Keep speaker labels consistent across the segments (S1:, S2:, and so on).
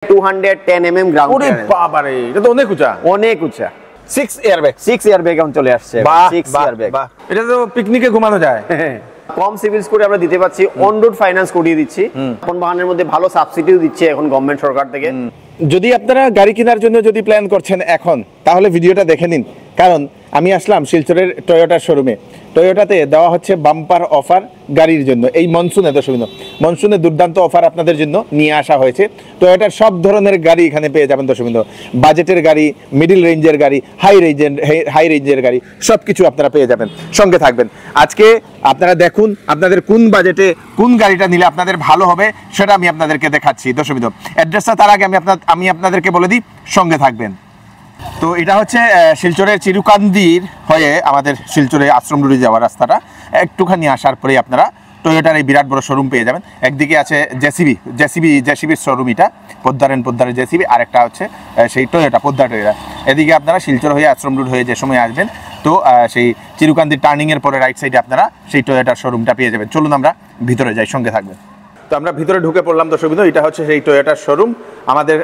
S1: 210 mm ground clearance.
S2: ওরে বাবা রে, এটা তো অনেক উঁচা,
S1: অনেক উঁচা।
S2: 6 এয়ারব্যাগ,
S1: 6 এয়ারব্যাগ এখন চলে আসছে। 6 এয়ারব্যাগ,
S2: এটা তো পিকনিকে ঘুমানো যায়।
S1: কম সিভিল স্কোরে আমরা দিতে পাচ্ছি, অন রোড ফাইন্যান্স করিয়ে দিচ্ছি। এখন বাহনের মধ্যে ভালো সাবসিডিও দিচ্ছে এখন গভর্নমেন্ট সরকার থেকে।
S2: যদি আপনারা গাড়ি কেনার জন্য যদি প্ল্যান করছেন এখন, তাহলে ভিডিওটা দেখে নিন, কারণ আমি আসলাম শিলচরের টয়োটার শোরুমে। টয়োটাতে দেওয়া হচ্ছে বাম্পার অফার গাড়ির জন্য। এই মনসুনে মনসুনে দুর্দান্ত অফার আপনাদের জন্য নিয়ে আসা হয়েছে। টয়োটার সব ধরনের গাড়ি এখানে পেয়ে যাবেন দর্শকবৃন্দ। বাজেটের গাড়ি, মিডিল রেঞ্জের গাড়ি, হাই রেঞ্জের গাড়ি, সব কিছু আপনারা পেয়ে যাবেন। সঙ্গে থাকবেন। আজকে আপনারা দেখুন আপনাদের কোন বাজেটে কোন গাড়িটা নিলে আপনাদের ভালো হবে, সেটা আমি আপনাদেরকে দেখাচ্ছি দর্শকবৃন্দ। অ্যাড্রেসটা তার আগে আমি আপনাদেরকে বলে দিই, সঙ্গে থাকবেন। তো এটা হচ্ছে শিলচরের চিরুকান্দির হয়ে আমাদের শিলচরে আশ্রম রোডে যাওয়ার রাস্তাটা। একটুখানি আসার পরেই আপনারা টয়োটার এই বিরাট বড় শোরুম পেয়ে যাবেন। একদিকে আছে জেসিবির শোরুম, এটা পোদ্দারের জেসিবি, আর একটা হচ্ছে সেই টয়োটা টয়োটা। এদিকে আপনারা শিলচর হয়ে আশ্রম রোড হয়ে যে সময় আসবেন, তো সেই চিরুকান্দির টার্নিংয়ের পরে রাইট সাইডে আপনারা সেই টয়োটার শোরুমটা পেয়ে যাবেন। চলুন আমরা ভিতরে যাই, সঙ্গে থাকবেন। তো আমরা ভিতরে ঢুকে পড়লাম দর্শকবৃন্দ। এটা হচ্ছে সেই টয়োটার শোরুম। আমাদের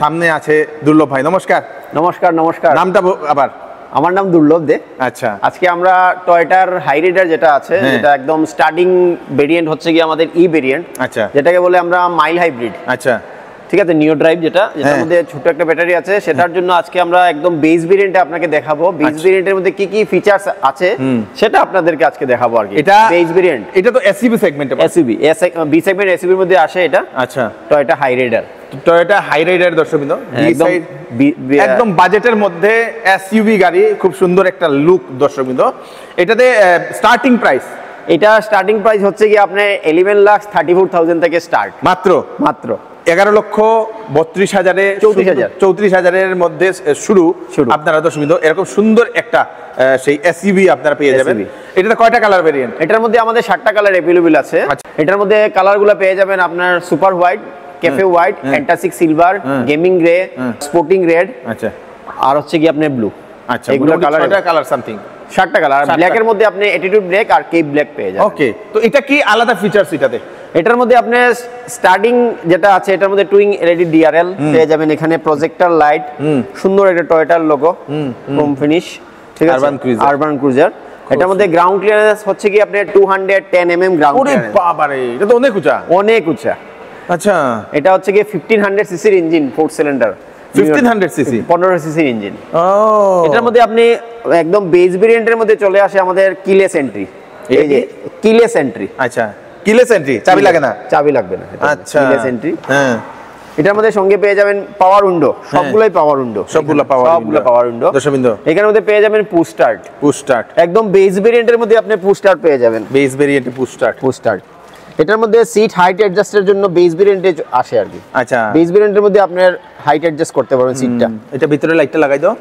S2: সামনে আছে দুর্লভ ভাই। নমস্কার।
S1: নমস্কার। নমস্কার।
S2: নামটা আবার?
S1: আমার নাম দুর্লভ দে।
S2: আচ্ছা,
S1: আজকে আমরা টয়োটার হাইরাইডার যেটা আছে, যেটা একদম স্টার্টিং ভেরিয়েন্ট হচ্ছে কি আমাদের ই ভেরিয়েন্ট,
S2: আচ্ছা,
S1: যেটাকে বলে আমরা মাইল হাইব্রিড।
S2: আচ্ছা,
S1: ঠিক আছে, নিও ড্রাইভ, যেটার মধ্যে ছোট একটা ব্যাটারি আছে, সেটার জন্য আজকে আমরা একদম বেস ভেরিয়েন্টে আপনাকে দেখাবো। বেস ভেরিয়েন্টের মধ্যে কি কি ফিচারস আছে সেটা আপনাদেরকে আজকে দেখাবো আর কি।
S2: এটা
S1: বেস ভেরিয়েন্ট,
S2: এটা তো এসইভি সেগমেন্টে,
S1: এসইভি বি সেগমেন্ট এসইভির মধ্যে আসে এটা।
S2: আচ্ছা,
S1: টয়োটা হাইরাইডার।
S2: টয়োটা হাইরাইডার দর্শকবৃন্দ, একদম বাজেটের মধ্যে এসইউভি গাড়ি, খুব সুন্দর একটা লুক দর্শকবৃন্দ। এটাতে স্টার্টিং প্রাইস,
S1: এটা স্টার্টিং প্রাইস হচ্ছে কি আপনার 11,34,000 থেকে স্টার্ট।
S2: মাত্র 11,32,000 34,000 মধ্যে শুরু আপনারা দর্শকবৃন্দ। এরকম সুন্দর একটা সেই এসইউভি আপনারা পেয়ে যাবেন। এটাতে কয়টা কালার ভেরিয়েন্ট?
S1: এটার মধ্যে আমাদের 7টা কালার अवेलेबल আছে। এটার মধ্যে কালারগুলো পেয়ে যাবেন আপনার super white, cafe white, fantastic silver, gaming grey, sporting red, আচ্ছা, আর হচ্ছে কি আপনার ব্লু।
S2: আচ্ছা, এগুলো কালার সামথিং
S1: 7টা কালার। ব্ল্যাক এর মধ্যে আপনি অ্যাটিটিউড ব্ল্যাক আর কেপ ব্ল্যাক পেয়ে যাবেন।
S2: ওকে, তো এটা কি আলাদা ফিচারস এটাতে?
S1: এটার মধ্যে আপনি স্টার্টিং যেটা আছে, এটার মধ্যে টুইং এলইডি ডিআরএল পেয়ে যাবেন, এখানে প্রজেক্টর লাইট, সুন্দর একটা টয়োটার লোগো, ক্রোম ফিনিশ, ঠিক আছে, আরবান ক্রুজার। এটার মধ্যে গ্রাউন্ড ক্লিয়ারেন্স হচ্ছে কি আপনার 210 mm গ্রাউন্ড ক্লিয়ারেন্স।
S2: ওরে বাবা রে, এটা তো অনেক উঁচা,
S1: অনেক উঁচা।
S2: আচ্ছা,
S1: এটা হচ্ছে কি 1500 সিসির ইঞ্জিন, 4 সিলিন্ডার,
S2: 1500 সিসি,
S1: 1500 সিসির ইঞ্জিন।
S2: ও,
S1: এটার মধ্যে আপনি একদম বেস ভেরিয়েন্টের মধ্যে চলে আসে আমাদের কিলেস এন্ট্রি। এই যে কিলেস এন্ট্রি।
S2: আচ্ছা, কিলেস এন্ট্রি, চাবি লাগে না?
S1: চাবি লাগবে না।
S2: আচ্ছা,
S1: কিলেস এন্ট্রি।
S2: হ্যাঁ।
S1: এটার মধ্যে সঙ্গে পেয়ে যাবেন পাওয়ার উইন্ডো, সবগুলাই পাওয়ার উইন্ডো,
S2: সবগুলো পাওয়ার উইন্ডো দর্শকবৃন্দ।
S1: এখানের মধ্যে পেয়ে যাবেন পুশ স্টার্ট, একদম বেস ভেরিয়েন্টের মধ্যে আপনি পুশ স্টার্ট পেয়ে যাবেন।
S2: বেস ভেরিয়েন্টে পুশ স্টার্ট।
S1: এটার মধ্যে সিট হাইট অ্যাডজাস্টের জন্য বেস ভেরিয়েন্টে আসে আর কি।
S2: আচ্ছা,
S1: বেস ভেরিয়েন্টের মধ্যে আপনার হাইট অ্যাডজাস্ট করতে পারবেন সিটটা।
S2: এটা ভিতরে লাইটটা লাগাই দাও।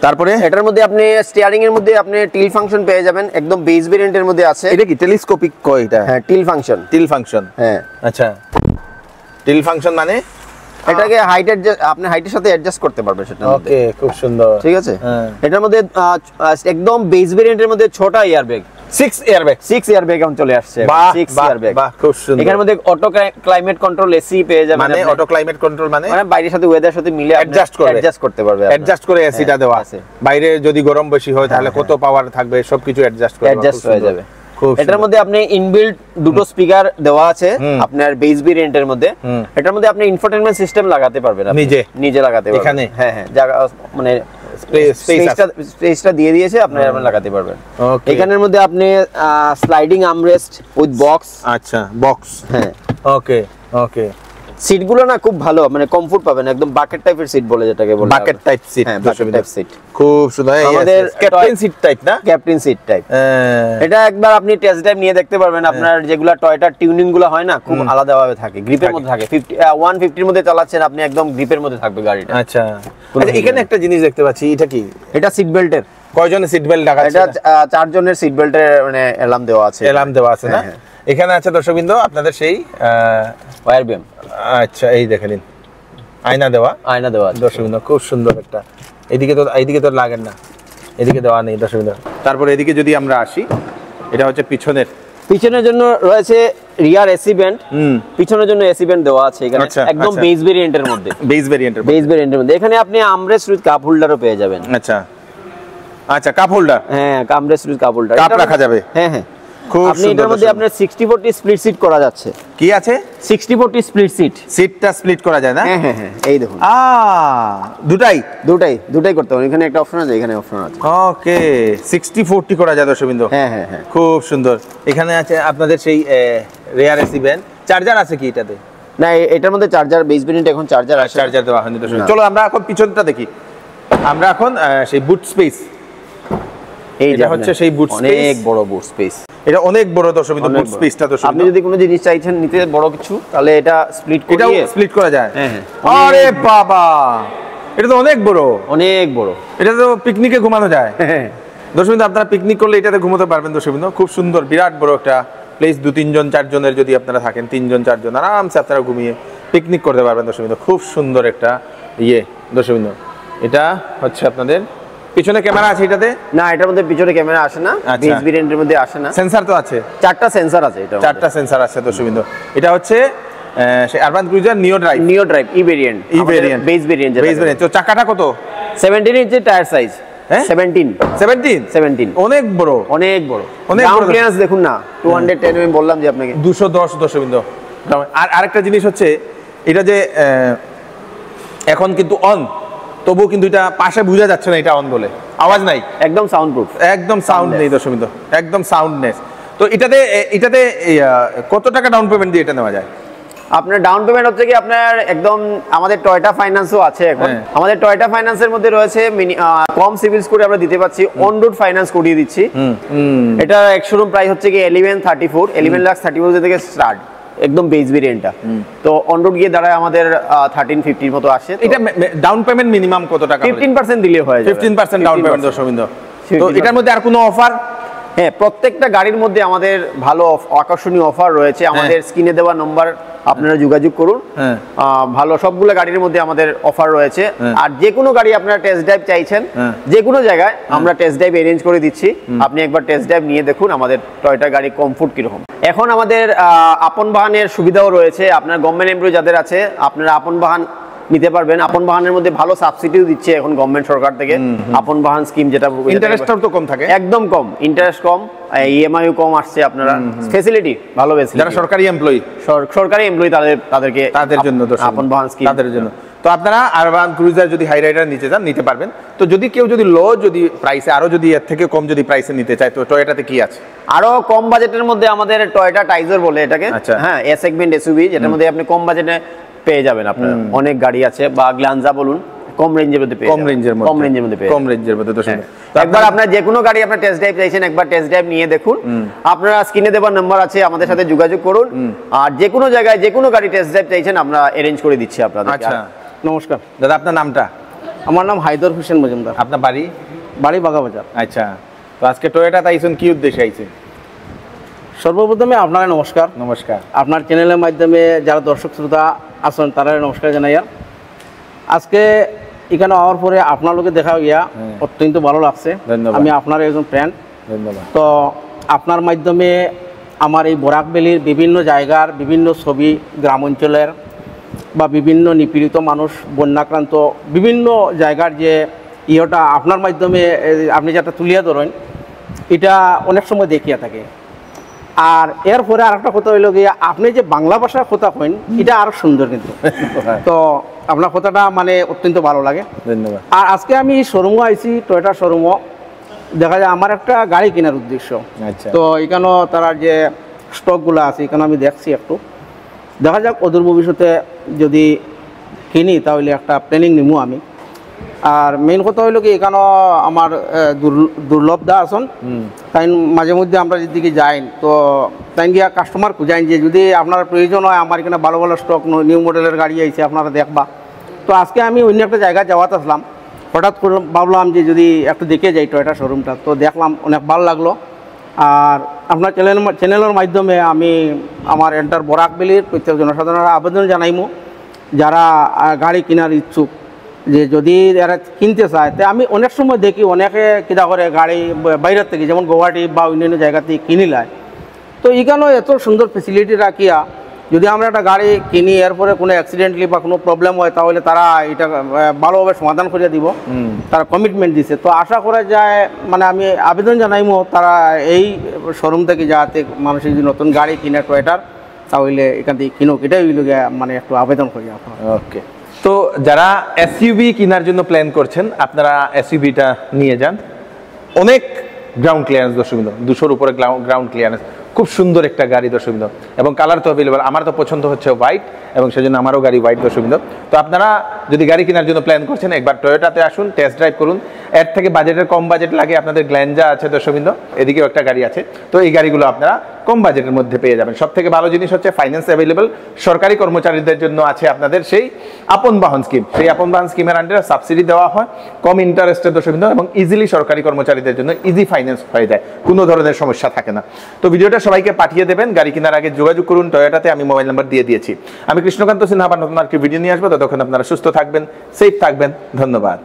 S2: তারপরে
S1: এটার মধ্যে আপনি স্টিয়ারিং এর মধ্যে আপনি টিল ফাংশন পেয়ে যাবেন, একদম বেস ভেরিয়েন্টের মধ্যে আছে।
S2: এটা কি টেলিস্কোপিক কয় এটা?
S1: হ্যাঁ, টিল ফাংশন। হ্যাঁ,
S2: আচ্ছা, টিল ফাংশন মানে
S1: এটাকে হাইট আপনি হাইটের সাথে অ্যাডজাস্ট করতে পারবেন সেটা।
S2: ওকে, খুব সুন্দর,
S1: ঠিক আছে। এটার মধ্যে একদম বেস ভেরিয়েন্টের মধ্যে ছোট এয়ারব্যাগ, 6 এয়ারব্যাগ এখন চলে আসছে। 6 এয়ারব্যাগ,
S2: বাহ, খুব সুন্দর।
S1: এখানের মধ্যে অটো ক্লাইমেট কন্ট্রোল এসি পেয়ে যাবেন।
S2: মানে অটো ক্লাইমেট কন্ট্রোল মানে বাইরের
S1: সাথে ওয়েদার সাথে মিলে অ্যাডজাস্ট করতে পারবে,
S2: অ্যাডজাস্ট করে এসিটা দেওয়া আছে। বাইরে যদি গরম বেশি হয় তাহলে কত পাওয়ার থাকবে সবকিছু অ্যাডজাস্ট হয়ে যাবে।
S1: এটার মধ্যে আপনি ইনবিল্ট দুটো স্পিকার দেওয়া আছে আপনার বেস ভেরিয়েন্টের মধ্যে। এটার মধ্যে আপনি ইনফোটেইনমেন্ট সিস্টেম লাগাতে পারবেন, নিজে লাগাতে পারবেন এখানে। হ্যাঁ, জায়গা মানে স্পেসটা দিয়ে দিয়েছে, আপনি লাগাতে পারবেন। এখানের মধ্যে আপনি স্লাইডিং আর্মরেস্ট উইথ বক্স।
S2: আচ্ছা, বক্স। হ্যাঁ, ওকে।
S1: সিটগুলো না খুব ভালো, মানে কমফোর্ট পাবেন, একদম বাকেট টাইপের সিট বলে যেটাকে বলে,
S2: বাকেট টাইপ সিট।
S1: হ্যাঁ, বাকেট টাইপ সিট,
S2: খুব সুন্দর।
S1: আমাদের
S2: ক্যাপ্টেন সিট টাইপ না?
S1: Captain seat type. এটা একবার আপনি টেস্ট ড্রাইভ নিয়ে দেখতে পারবেন। আপনার যেগুলা টয়োটার টিউনিং গুলো হয় না, খুব আলাদাভাবে থাকে, গ্রিপের মধ্যে থাকে। 150 এর মধ্যে চালাচ্ছেন আপনি, একদম গ্রিপের মধ্যে থাকবে গাড়িটা।
S2: আচ্ছা, এখানে একটা জিনিস দেখতে পাচ্ছি, এটা কি?
S1: এটা সিট বেল্টের।
S2: কয়জনের সিট বেল্ট লাগাচ্ছে?
S1: এটা 4 জনের সিট বেল্টের মানে অ্যালার্ম দেওয়া আছে।
S2: না? এখানে আছে দর্শকবৃন্দ আপনাদের সেই
S1: ওয়্যার বিম।
S2: আচ্ছা, এই দেখে নিন, আয়না দেওয়া দর্শকবৃন্দ, খুব সুন্দর একটা। এইদিকে তো লাগেন না, এদিকে দেওয়া নেই দর্শকবৃন্দ। তারপরে এদিকে যদি আমরা আসি, এটা হচ্ছে পিছনের
S1: পিছনের জন্য রয়েছে রিয়ার এসি ব্যান্ড, পিছনের জন্য এসি ব্যান্ড দেওয়া আছে এখানে, একদম বেস ভেরিয়েন্টের মধ্যে। বেস ভেরিয়েন্টের মধ্যে এখানে আপনি আমরেস্ট উইথ কাপ হোল্ডারও পেয়ে যাবেন।
S2: আচ্ছা আচ্ছা, কাপ হোল্ডার,
S1: হ্যাঁ armrest with cup holder,
S2: cup রাখা যাবে।
S1: হ্যাঁ হ্যাঁ,
S2: খুব
S1: আপনি এটার মধ্যে আপনার 60/40 স্প্লিট সিট করা যাচ্ছে।
S2: কি আছে?
S1: 60/40 স্প্লিট সিট,
S2: সিটটা স্প্লিট করা যায় না?
S1: হ্যাঁ হ্যাঁ হ্যাঁ, এই দেখুন দুটাই করতে পারেন। এখানে একটা অপশন আছে, এখানে অপশন আছে।
S2: ওকে, 60/40 করা যায় দর্শকবৃন্দ।
S1: হ্যাঁ হ্যাঁ হ্যাঁ,
S2: খুব সুন্দর। এখানে আছে আপনাদের সেই রিয়ার এসি ব্যান্ড। চার্জার আছে কি এটাতে?
S1: না, এটার মধ্যে চার্জার, বেস ভেরিয়েন্ট এখন চার্জার আসে,
S2: চার্জার দেওয়া হয়নি দর্শক। চলো আমরা এখন পিছনটা দেখি। আমরা এখন সেই বুট স্পেস, এইটা হচ্ছে সেই বুট স্পেস,
S1: অনেক বড় বুট স্পেস।
S2: এটা অনেক বড় দর্শকবৃন্দ, বুট স্পেসটা দর্শক।
S1: আপনি যদি কোনো জিনিস চাইছেন নিতে বড় কিছু, তাহলে এটা স্প্লিট করে,
S2: এটাও স্প্লিট করা যায়।
S1: হ্যাঁ হ্যাঁ,
S2: আরে বাবা, এটা তো অনেক বড়,
S1: অনেক বড়।
S2: এটা তো পিকনিকে ঘুমানো যায়। হ্যাঁ দর্শকবৃন্দ, আপনারা পিকনিক করলে এটাতে ঘুমাতে পারবেন দর্শকবৃন্দ। খুব সুন্দর, বিরাট বড় একটা প্লেস। 2-3 জন 4 জনের যদি আপনারা থাকেন, 3 জন 4 জন আরামসে আপনারা ঘুমিয়ে পিকনিক করতে পারবেন দর্শকবৃন্দ। খুব সুন্দর একটা দর্শকবৃন্দ। এটা হচ্ছে আপনাদের পিছনে ক্যামেরা আছে এটাতে?
S1: না, এটার মধ্যে পিছনে ক্যামেরা আসে না, বেস ভেরিয়েন্টের মধ্যে আসে না।
S2: সেন্সর তো আছে,
S1: 4টা সেন্সর আছে। এটা
S2: 4টা সেন্সর আছে দর্শকবৃন্দ। এটা হচ্ছে সেই আরবান ক্রুজার নিও ড্রাইভ ই ভেরিয়েন্ট, বেস ভেরিয়েন্ট। তো চাকাটা কত? 17 ইঞ্চি টায়ার সাইজ। 17 অনেক বড়,
S1: অনেক বড়। গ্রাউন্ড ক্লিয়ারেন্স দেখুন না, 210 আমি বললাম যে আপনাকে
S2: 210 দর্শকবৃন্দ। আর আরেকটা জিনিস হচ্ছে এটা যে এখন কিন্তু অন, তবুও কিন্তু এটা পাশে বোঝা যাচ্ছে না এটা অন বলে, আওয়াজ নাই,
S1: একদম সাউন্ড প্রুফ,
S2: একদম সাউন্ড নেই দর্শকবৃন্দ, একদম সাউন্ডনেস। তো এটাতে কত টাকা ডাউন পেমেন্ট দিয়ে এটা নেওয়া যায়?
S1: আপনার ডাউন পেমেন্ট হচ্ছে কি, আপনার একদম আমাদের টয়োটা ফাইন্যান্সও আছে এখন। আমাদের টয়োটা ফাইন্যান্সের মধ্যে রয়েছে কম সিভিল স্কোর আমরা দিতে পারছি, অন রোড ফাইন্যান্স করিয়ে দিচ্ছি। এটা এক শোরুম প্রাইস হচ্ছে কি 11,34 থেকে স্টার্ট, একদম বেস ভেরিয়েন্টটা। তো অন রোড গিয়ে দাঁড়ায় আমাদের 1350 মতো আসে।
S2: এটা ডাউন পেমেন্ট মিনিমাম কত টাকা?
S1: 15% দিলে হয়,
S2: 15% ডাউন পেমেন্ট দর্শকবৃন্দ। তো এটার মধ্যে আর কোনো অফার?
S1: হ্যাঁ, প্রত্যেকটা গাড়ির মধ্যে আমাদের ভালো আকর্ষণীয় অফার রয়েছে। আমাদের স্ক্রিনে দেওয়া নম্বর আপনারা যোগাযোগ করুন। ভালো সবগুলো গাড়ির মধ্যে আমাদের অফার রয়েছে। আর যে কোনো গাড়ি আপনারা টেস্ট ড্রাইভ চাইছেন, যে কোনো জায়গায় আমরা টেস্ট ড্রাইভ অ্যারেঞ্জ করে দিচ্ছি। আপনি একবার টেস্ট ড্রাইভ নিয়ে দেখুন আমাদের টয়োটা গাড়ি কমফোর্ট কিরকম। এখন আমাদের আপন বাহনের সুবিধাও রয়েছে। আপনার গভর্নমেন্ট এমপ্লয়ি যাদের আছে, আপনারা আপন বাহন নিতে পারবেন। আপন বাহনের মধ্যে ভালো সাবসিডিও দিচ্ছে এখন গভর্নমেন্ট সরকার থেকে। আপন বাহন স্কিম, যেটা
S2: ইন্টারেস্টটাও তো কম থাকে,
S1: একদম কম, ইন্টারেস্ট কম, ইএমআইও কম আসছে। আপনারা ফ্যাসিলিটি ভালো বেশি,
S2: যারা সরকারি এমপ্লয়ি তাদের জন্য
S1: আপন বাহন স্কিম,
S2: তাদের জন্য। তো আপনারা আরবান ক্রুজার যদি হাই রাইডার নিতে চান নিতে পারবেন। তো যদি কেউ যদি প্রাইসে আরো যদি এর থেকে কম যদি প্রাইসে নিতে চায়, তো টয়োটাতে কি আছে?
S1: আরো কম বাজেটের মধ্যে আমাদের টয়োটা টাইজার বলে এটাকে, হ্যাঁ, এ সেগমেন্ট এসইউভি, যেটার মধ্যে আপনি কম বাজেটে পেয়ে যাবেন। আপনার অনেক গাড়ি আছে, বা গ্ল্যান্জা বলুন, কম রেঞ্জের মধ্যে পেয়ে যাবেন। কম রেঞ্জের মধ্যে তো একবার আপনার যে কোনো গাড়ি আপনার টেস্ট ড্রাইভ চাইছেন, একবার টেস্ট ড্রাইভ নিয়ে দেখুন। আপনারা স্ক্রিনে দেওয়ার নাম্বার আছে, আমাদের সাথে যোগাযোগ করুন। আর যে কোনো জায়গায় যে কোনো গাড়ি টেস্ট ড্রাইভ চাইছেন, আমরা অ্যারেঞ্জ করে দিচ্ছি আপনাদের।
S2: আচ্ছা,
S3: নমস্কার
S2: দাদা, আপনার নামটা?
S3: আমার নাম হায়দর হোসেন মজুমদার।
S2: আপনার বাড়ি?
S3: বাড়ি বাগাবাজার।
S2: আচ্ছা, তো আজকে টয়োটাতে আইছেন কি উদ্দেশ্যে আইছেন?
S3: সর্বপ্রথমে আপনারা নমস্কার।
S2: নমস্কার।
S3: আপনার চ্যানেলের মাধ্যমে যারা দর্শক শ্রোতা আছেন তারা নমস্কার জানাইয়া। আজকে এখানে হওয়ার পরে আপনার লোকে দেখা হইয়া অত্যন্ত ভালো লাগছে। আমি আপনার একজন ফ্রেন্ড।
S2: ধন্যবাদ।
S3: তো আপনার মাধ্যমে আমার এই বরাক ভ্যালির বিভিন্ন জায়গার বিভিন্ন ছবি, গ্রাম অঞ্চলের বা বিভিন্ন নিপীড়িত মানুষ, বন্যাক্রান্ত বিভিন্ন জায়গার যে ইয়েটা আপনার মাধ্যমে আপনি যেটা তুলিয়া ধরেন, এটা অনেক সময় দেখিয়া থাকে। আর এরপরে আর একটা কথা হইল গিয়ে, আপনি যে বাংলা ভাষার কথা কইন, এটা আরো সুন্দর কিন্তু। তো আপনার কথাটা মানে অত্যন্ত ভালো লাগে।
S2: ধন্যবাদ।
S3: আর আজকে আমি শোরুমও আইছি, টয়োটা শোরুমও। দেখা যায় আমার একটা গাড়ি কেনার উদ্দেশ্য। তো এখানেও তারা যে স্টকগুলো আছে, এখানে আমি দেখছি একটু। দেখা যাক অদূর ভবিষ্যতে যদি কিনি, তাহলে একটা প্ল্যানিং নিমু আমি। আর মেইন কথা হইল কি, এখানেও আমার দুর্লভ দা আসন, তাই মাঝে মধ্যে আমরা যেদিকে যাই, তো তাই গিয়া কাস্টমার খুঁজাইন যে যদি আপনার প্রয়োজন হয়, আমার এখানে ভালো ভালো স্টক নিউ মডেলের গাড়ি আইছে, আপনারা দেখবা। তো আজকে আমি অন্য একটা জায়গায় যাওয়াতে আসলাম, হঠাৎ করে ভাবলাম যে যদি একটু দেখে যাই টয়োটা শোরুমটা। তো দেখলাম, অনেক ভালো লাগলো। আর আপনার চ্যানেলের মাধ্যমে আমি আমার এন্টার বরাক ভ্যালির প্রত্যেক জনসাধারণের আবেদন জানাইমু, যারা গাড়ি কেনার ইচ্ছুক, যে যদি এরা কিনতে চায়। তো আমি অনেক সময় দেখি অনেকে কিনা করে গাড়ি বাইরের থেকে, যেমন গুয়াহাটি বা অন্যান্য জায়গা থেকে কিনিলায়। তো এখানেও এত সুন্দর ফেসিলিটি রাখিয়া যদি আমরা একটা গাড়ি কিনি এরপরে কোনো অ্যাক্সিডেন্টলি বা কোনো প্রবলেম হয় তাহলে তারা এটা ভালোভাবে সমাধান করে দিব, তারা কমিটমেন্ট দিছে। তো আশা করা যায় মানে আমি আবেদন জানাইমো তারা এই শোরুম থেকে যাতে মানুষের যদি নতুন গাড়ি কিনে টয়োটার তাহলে এখান থেকে কিনুক, এটাই মানে একটু আবেদন করি আপনার।
S2: ওকে, তো যারা এসইউভি কেনার জন্য প্ল্যান করছেন আপনারা এসইউভিটা নিয়ে যান। অনেক গ্রাউন্ড ক্লিয়ারেন্স দর্শকবৃন্দ, 200-র উপরে গ্রাউন্ড ক্লিয়ারেন্স, খুব সুন্দর একটা গাড়ি দর্শকবৃন্দ, এবং কালার তো অ্যাভেলেবল। আমার তো পছন্দ হচ্ছে হোয়াইট এবং সেজন্য আমারও গাড়ি হোয়াইট দর্শকবৃন্দ। তো আপনারা যদি গাড়ি কেনার জন্য প্ল্যান করছেন একবার টয়োটাতে আসুন, টেস্ট ড্রাইভ করুন। এর থেকে বাজেটের কম বাজেট লাগে আপনাদের গ্ল্যাঞ্জা আছে দর্শকবৃন্দ, এদিকেও একটা গাড়ি আছে। তো এই গাড়িগুলো আপনারা কম বাজেটের মধ্যে পেয়ে যাবেন। সব থেকে ভালো জিনিস হচ্ছে ফাইন্যান্স অ্যাভেলেবল। সরকারি কর্মচারীদের জন্য আছে আপনাদের সেই আপন বাহন স্কিম, সেই আপন বাহন স্কিমের আন্ডারে সাবসিডি দেওয়া হয় কম ইন্টারেস্টে দর্শকবৃন্দ, এবং ইজিলি সরকারি কর্মচারীদের জন্য ইজি ফাইন্যান্স হয়ে যায়, কোনো ধরনের সমস্যা থাকে না। তো ভিডিওটা সবাইকে পাঠিয়ে দেবেন, গাড়ি কেনার আগে যোগাযোগ করুন টয়োটাতে, আমি মোবাইল নাম্বার দিয়ে দিয়েছি। আমি কৃষ্ণকান্ত সিনহা, নতুন আর কি ভিডিও নিয়ে আসবো। ততক্ষণ আপনারা সুস্থ থাকবেন, সেফ থাকবেন, ধন্যবাদ।